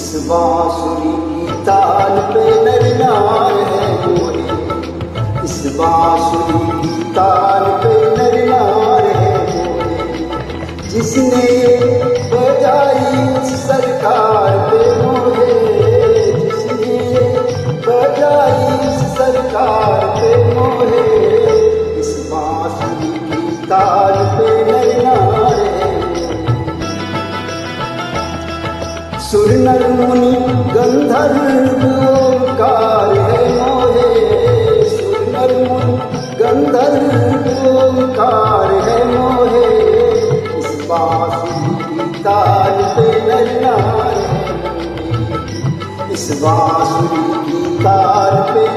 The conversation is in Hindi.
इस बांसुरी की ताल पे नर नार है मोरे, इस बांसुरी की ताल पे नर नार है मोरे। जिसने बजाई उस सरकार पे मोरे, जिसने बजाई उस सरकार पे मोरे, इस बांसुरी की ताल पे नर नार है। सुर नर मुनि गंधर्व ओंकार है मोहे, सुर नर मुनि गंधर्व ओंकार है मोहे। इस बांसुरी की ताल पे नर नार है, इस बांसुरी की ताल पे